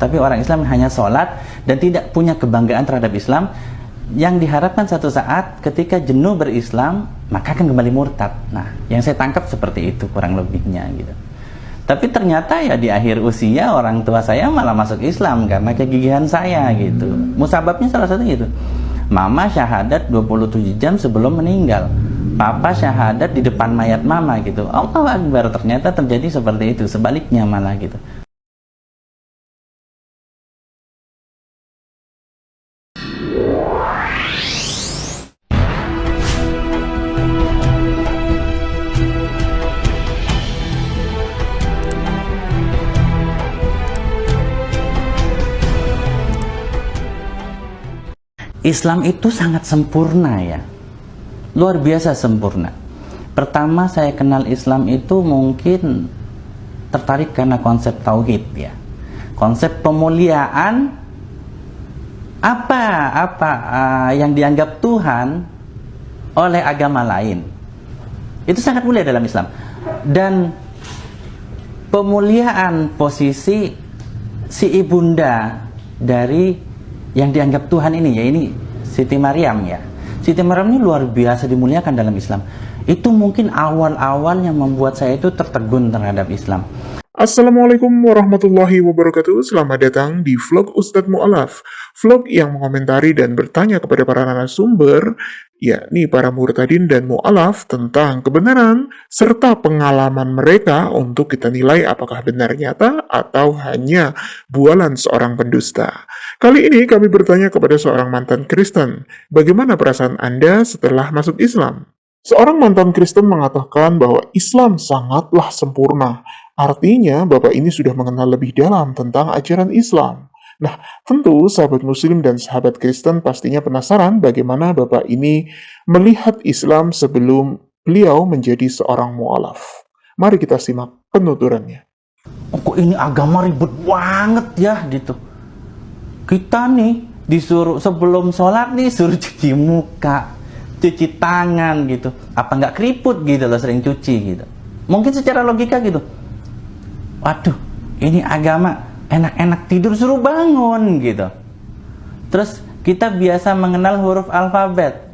Tapi orang Islam hanya sholat dan tidak punya kebanggaan terhadap Islam, yang diharapkan satu saat ketika jenuh berislam maka akan kembali murtad. Nah, yang saya tangkap seperti itu kurang lebihnya gitu. Tapi ternyata ya di akhir usia orang tua saya malah masuk Islam karena kegigihan saya gitu. Musababnya salah satu gitu. Mama syahadat 27 jam sebelum meninggal. Papa syahadat di depan mayat mama gitu. Allahu Akbar, ternyata terjadi seperti itu, sebaliknya malah gitu. Islam itu sangat sempurna ya, luar biasa sempurna. Pertama saya kenal Islam itu mungkin tertarik karena konsep tauhid ya, konsep pemuliaan yang dianggap Tuhan oleh agama lain. Itu sangat mulia dalam Islam. Dan pemuliaan posisi si ibunda dari yang dianggap Tuhan ini, ya ini Siti Maryam ya. Siti Maryam ini luar biasa dimuliakan dalam Islam. Itu mungkin awal-awal yang membuat saya itu tertegun terhadap Islam. Assalamualaikum warahmatullahi wabarakatuh. Selamat datang di vlog Ustadz Mu'alaf, vlog yang mengomentari dan bertanya kepada para narasumber, yakni para murtadin dan mu'alaf, tentang kebenaran serta pengalaman mereka untuk kita nilai apakah benar nyata atau hanya bualan seorang pendusta. Kali ini kami bertanya kepada seorang mantan Kristen, bagaimana perasaan Anda setelah masuk Islam? Seorang mantan Kristen mengatakan bahwa Islam sangatlah sempurna. Artinya, Bapak ini sudah mengenal lebih dalam tentang ajaran Islam. Nah, tentu sahabat Muslim dan sahabat Kristen pastinya penasaran bagaimana Bapak ini melihat Islam sebelum beliau menjadi seorang mu'alaf. Mari kita simak penuturannya. Kok ini agama ribet banget ya gitu. Kita nih disuruh sebelum sholat nih suruh cuci muka, cuci tangan gitu. Apa nggak keriput gitu loh, sering cuci gitu. Mungkin secara logika gitu. Waduh, ini agama enak-enak tidur suruh bangun gitu. Terus kita biasa mengenal huruf alfabet,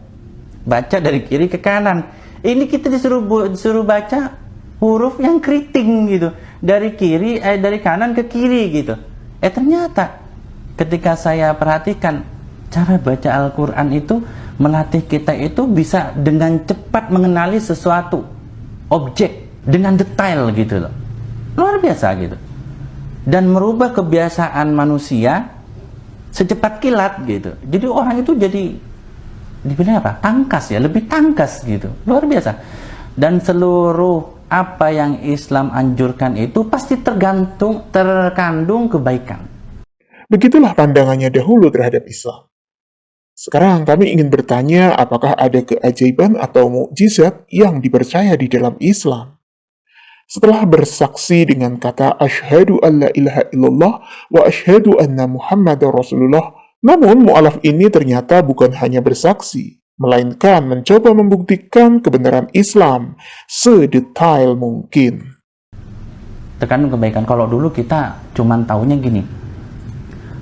baca dari kiri ke kanan. Ini kita disuruh baca huruf yang keriting gitu, dari kanan ke kiri gitu. Ternyata ketika saya perhatikan cara baca Al-Quran itu melatih kita itu bisa dengan cepat mengenali sesuatu objek dengan detail gitu loh. Luar biasa gitu. Dan merubah kebiasaan manusia secepat kilat gitu. Jadi orang itu jadi dibilang apa? Tangkas ya, lebih tangkas gitu. Luar biasa. Dan seluruh apa yang Islam anjurkan itu pasti terkandung kebaikan. Begitulah pandangannya dahulu terhadap Islam. Sekarang kami ingin bertanya apakah ada keajaiban atau mukjizat yang dipercaya di dalam Islam. Setelah bersaksi dengan kata asyhadu alla ilaha illallah wa asyhadu anna muhammadar rasulullah, namun mu'alaf ini ternyata bukan hanya bersaksi, melainkan mencoba membuktikan kebenaran Islam sedetail mungkin. Terkandung kebaikan. Kalau dulu kita cuman taunya gini,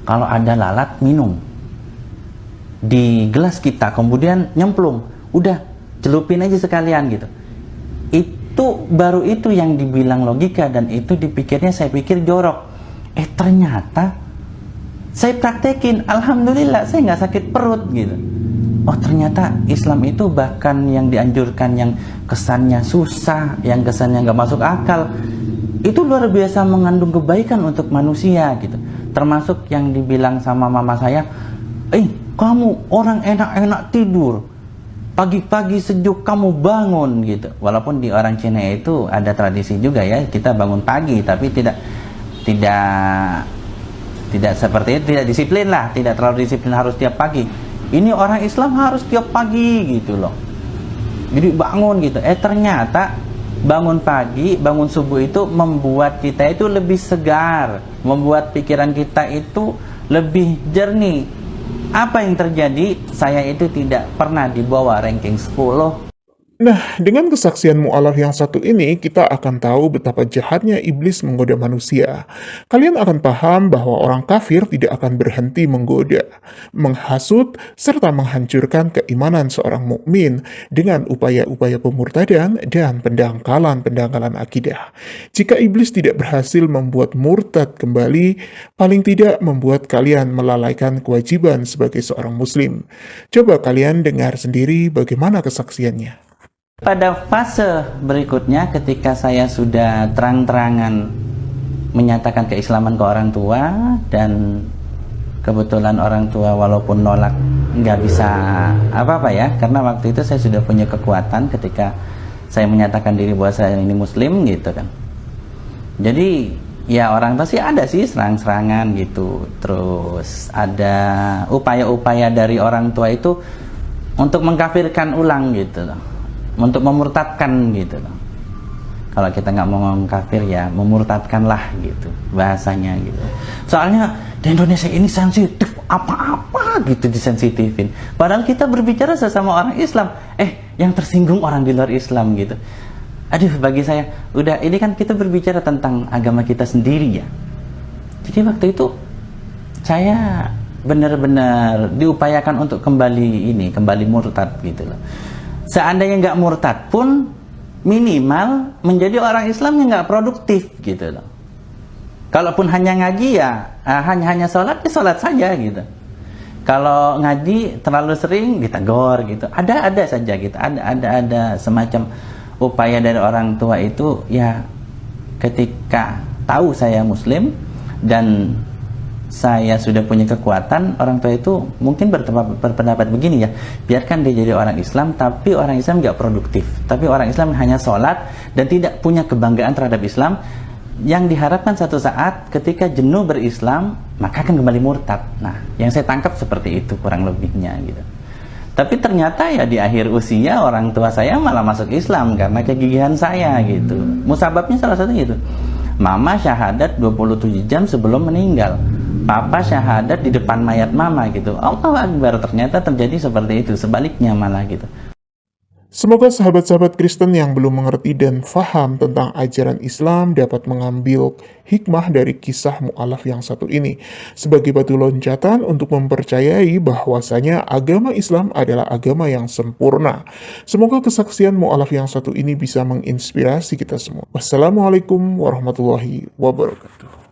kalau ada lalat minum di gelas kita, kemudian nyemplung, udah celupin aja sekalian gitu. Itu baru itu yang dibilang logika, dan itu dipikirnya saya pikir jorok. Ternyata saya praktekin, alhamdulillah saya nggak sakit perut gitu. Oh ternyata Islam itu bahkan yang dianjurkan yang kesannya susah, yang kesannya nggak masuk akal, itu luar biasa mengandung kebaikan untuk manusia gitu. Termasuk yang dibilang sama mama saya, kamu orang enak-enak tidur, pagi-pagi sejuk kamu bangun gitu. Walaupun di orang Cina itu ada tradisi juga ya, kita bangun pagi, tapi tidak seperti itu, tidak disiplin lah, tidak terlalu disiplin harus tiap pagi. Ini orang Islam harus tiap pagi gitu loh. Jadi bangun gitu. Ternyata bangun pagi, bangun subuh itu membuat kita itu lebih segar, membuat pikiran kita itu lebih jernih. Apa yang terjadi? Saya itu tidak pernah di bawah ranking 10. Nah, dengan kesaksian mu'alaf yang satu ini, kita akan tahu betapa jahatnya iblis menggoda manusia. Kalian akan paham bahwa orang kafir tidak akan berhenti menggoda, menghasut, serta menghancurkan keimanan seorang mukmin dengan upaya-upaya pemurtadan dan pendangkalan-pendangkalan akidah. Jika iblis tidak berhasil membuat murtad kembali, paling tidak membuat kalian melalaikan kewajiban sebagai seorang muslim. Coba kalian dengar sendiri bagaimana kesaksiannya. Pada fase berikutnya ketika saya sudah terang-terangan menyatakan keislaman ke orang tua, dan kebetulan orang tua walaupun nolak nggak bisa apa-apa ya, karena waktu itu saya sudah punya kekuatan ketika saya menyatakan diri bahwa saya ini muslim gitu kan. Jadi ya orang tua sih ada sih serang-serangan gitu, terus ada upaya-upaya dari orang tua itu untuk mengkafirkan ulang gitu loh, untuk memurtadkan gitu loh. Kalau kita nggak mau ngomong kafir ya memurtadkanlah gitu bahasanya gitu. Soalnya di Indonesia ini sensitif, apa-apa gitu disensitifin. Padahal kita berbicara sesama orang Islam, yang tersinggung orang di luar Islam gitu. Aduh, bagi saya udah, ini kan kita berbicara tentang agama kita sendiri ya. Jadi waktu itu saya benar-benar diupayakan untuk kembali murtad gitu loh. Seandainya nggak murtad pun minimal menjadi orang Islam yang nggak produktif gitu loh. Kalaupun hanya ngaji ya hanya sholat ya sholat saja gitu. Kalau ngaji terlalu sering ditegur gitu. Ada saja gitu. Ada semacam upaya dari orang tua itu ya, ketika tahu saya muslim dan saya sudah punya kekuatan, orang tua itu mungkin berpendapat begini ya, biarkan dia jadi orang Islam, tapi orang Islam nggak produktif, tapi orang Islam hanya sholat dan tidak punya kebanggaan terhadap Islam, yang diharapkan satu saat ketika jenuh berislam maka akan kembali murtad. Nah, yang saya tangkap seperti itu kurang lebihnya gitu. Tapi ternyata ya di akhir usia orang tua saya malah masuk Islam karena kegigihan saya gitu. Musababnya salah satu gitu, mama syahadat 27 jam sebelum meninggal, papa syahadat di depan mayat mama gitu. Allahu Akbar, ternyata terjadi seperti itu, sebaliknya malah gitu. Semoga sahabat-sahabat Kristen yang belum mengerti dan faham tentang ajaran Islam dapat mengambil hikmah dari kisah mu'alaf yang satu ini sebagai batu loncatan untuk mempercayai bahwasanya agama Islam adalah agama yang sempurna. Semoga kesaksian mu'alaf yang satu ini bisa menginspirasi kita semua. Wassalamualaikum warahmatullahi wabarakatuh.